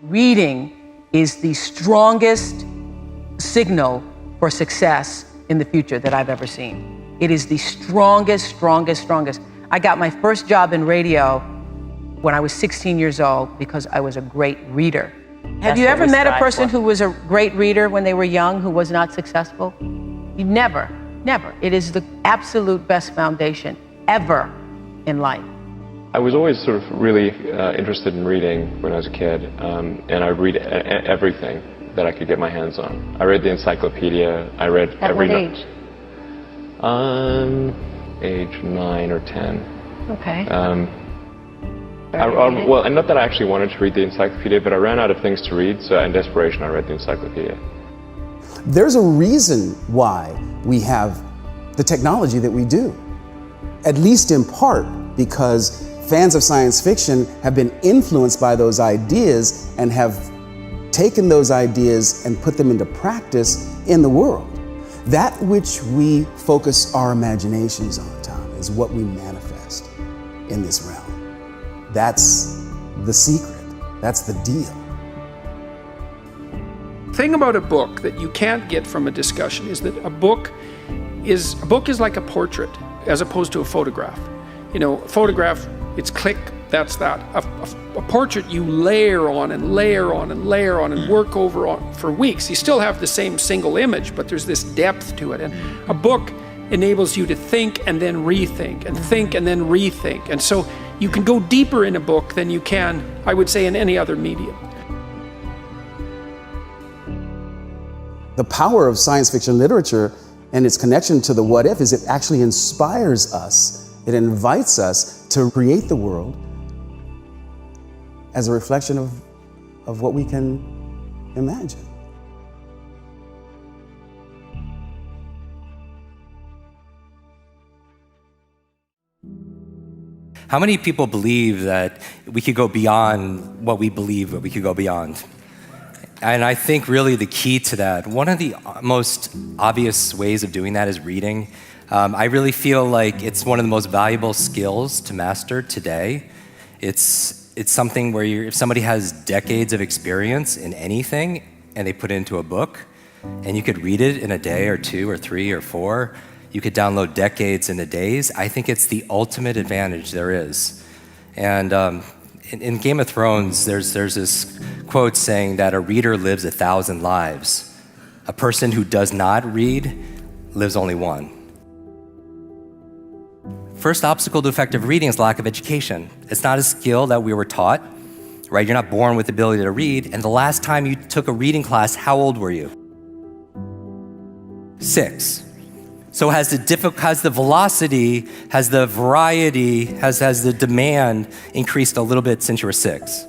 Reading is the strongest signal for success in the future that I've ever seen. It is the strongest. I got my first job in radio when I was 16 years old because I was a great reader. Have you ever met a person who was a great reader when they were young who was not successful? You never. It is the absolute best foundation ever in life. I was always sort of really interested in reading when I was a kid, and I read everything that I could get my hands on. I read the encyclopedia. I read At what age? Age 9 or 10. Okay. Well, and not that I actually wanted to read the encyclopedia, but I ran out of things to read, so in desperation I read the encyclopedia. There's a reason why we have the technology that we do, at least in part because fans of science fiction have been influenced by those ideas and have taken those ideas and put them into practice in the world. That which we focus our imaginations on, Tom, is what we manifest in this realm. That's the secret. That's the deal. The thing about a book that you can't get from a discussion is that a book is like a portrait as opposed to a photograph. You know, a photograph, it's click, that's that. A portrait you layer on and layer on and layer on and work over on for weeks. You still have the same single image, but there's this depth to it. And a book enables you to think and then rethink and think and then rethink. And so you can go deeper in a book than you can, I would say, in any other medium. The power of science fiction literature and its connection to the what if is it actually inspires us. It invites us to create the world as a reflection of what we can imagine. How many people believe that we could go beyond what we believe that we could go beyond? And I think really the key to that, one of the most obvious ways of doing that is reading. I really feel like it's one of the most valuable skills to master today. It's something where if somebody has decades of experience in anything and they put it into a book and you could read it in a day or 2 or 3 or 4, you could download decades into days. I think it's the ultimate advantage there is. And in Game of Thrones, there's this quote saying that a reader lives 1,000 lives. A person who does not read lives only one. First obstacle to effective reading is lack of education. It's not a skill that we were taught, right? You're not born with the ability to read. And the last time you took a reading class, how old were you? 6. So has the velocity, has the variety, has the demand increased a little bit since you were 6?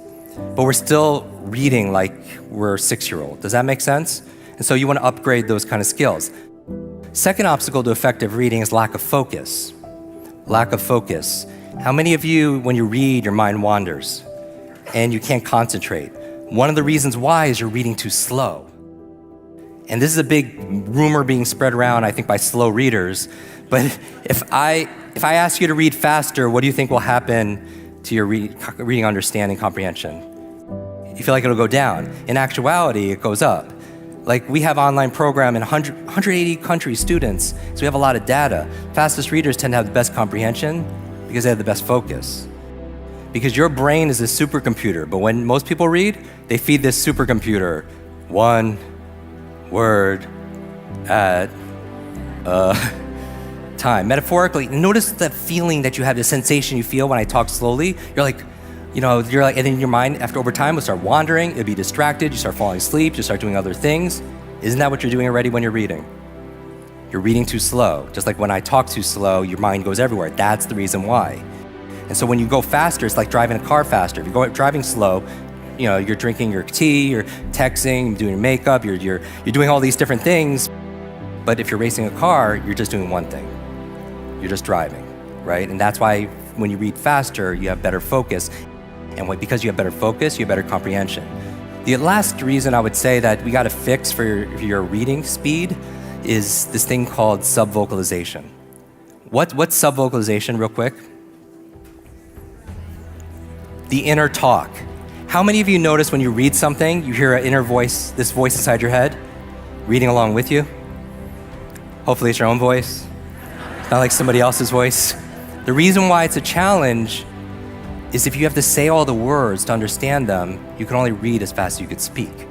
But we're still reading like we're a 6-year-old. Does that make sense? And so you want to upgrade those kind of skills. Second obstacle to effective reading is lack of focus. Lack of focus. How many of you, when you read, your mind wanders and you can't concentrate? One of the reasons why is you're reading too slow. And this is a big rumor being spread around, I think, by slow readers. But if I ask you to read faster, what do you think will happen to your reading understanding comprehension? You feel like it'll go down. In actuality, it goes up. Like we have online program in 180 countries, students, so we have a lot of data. Fastest readers tend to have the best comprehension because they have the best focus. Because your brain is a supercomputer, but when most people read, they feed this supercomputer one word at a time. Metaphorically, notice the feeling that you have, the sensation you feel when I talk slowly. You're like, and then your mind, after over time, will start wandering, it'll be distracted, you start falling asleep, you start doing other things. Isn't that what you're doing already when you're reading? You're reading too slow. Just like when I talk too slow, your mind goes everywhere. That's the reason why. And so when you go faster, it's like driving a car faster. If you're driving slow, you're drinking your tea, you're texting, you're doing your makeup, you're doing all these different things. But if you're racing a car, you're just doing one thing. You're just driving, right? And that's why when you read faster, you have better focus. And because you have better focus, you have better comprehension. The last reason I would say that we got to fix for your reading speed is this thing called subvocalization. What's subvocalization, real quick? The inner talk. How many of you notice when you read something, you hear an inner voice, this voice inside your head, reading along with you? Hopefully it's your own voice, not like somebody else's voice. The reason why it's a challenge is if you have to say all the words to understand them, you can only read as fast as you could speak.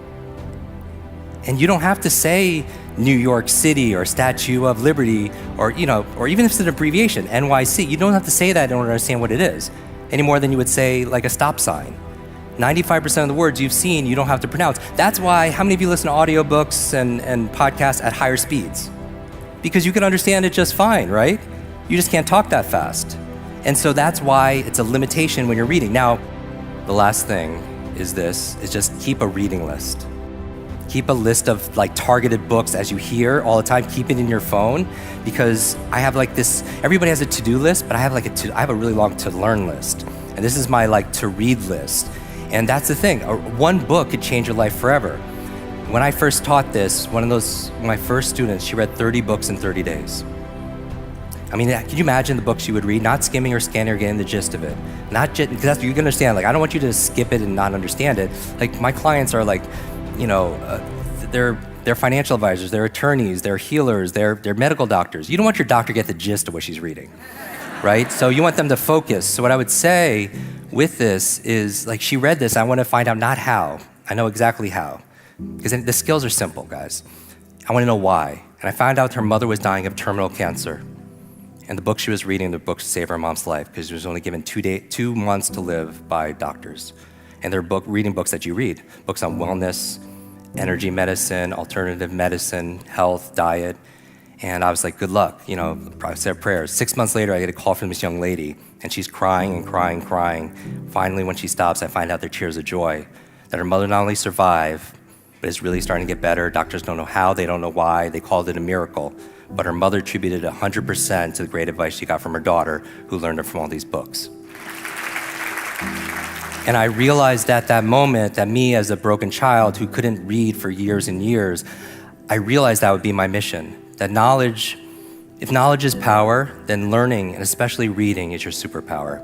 And you don't have to say New York City or Statue of Liberty or even if it's an abbreviation, NYC. You don't have to say that in order to understand what it is, any more than you would say like a stop sign. 95% of the words you've seen, you don't have to pronounce. That's why, how many of you listen to audiobooks and podcasts at higher speeds? Because you can understand it just fine, right? You just can't talk that fast. And so that's why it's a limitation when you're reading. Now, the last thing is just keep a reading list. Keep a list of like targeted books as you hear all the time. Keep it in your phone, because I have like this, everybody has a to-do list, but I have a really long to-learn list. And this is my like to-read list. And that's the thing, one book could change your life forever. When I first taught this, my first students, she read 30 books in 30 days. I mean, can you imagine the books you would read, not skimming or scanning or getting the gist of it? Not just, because that's what you can understand. Like, I don't want you to skip it and not understand it. Like, my clients are like, they're financial advisors, they're attorneys, they're healers, they're medical doctors. You don't want your doctor to get the gist of what she's reading, right? So you want them to focus. So what I would say with this is, like, she read this, I want to find out not how. I know exactly how. Because the skills are simple, guys. I want to know why. And I found out her mother was dying of terminal cancer. And the book she was reading, the book to save her mom's life, because she was only given 2 months to live by doctors. And they're reading books that you read, books on wellness, energy medicine, alternative medicine, health, diet. And I was like, good luck, I said prayers. 6 months later, I get a call from this young lady, and she's crying and crying, crying. Finally, when she stops, I find out they're tears of joy, that her mother not only survived, but is really starting to get better. Doctors don't know how, they don't know why. They called it a miracle. But her mother attributed 100% to the great advice she got from her daughter, who learned it from all these books. And I realized at that moment that me, as a broken child who couldn't read for years and years, I realized that would be my mission. That knowledge, if knowledge is power, then learning, and especially reading, is your superpower.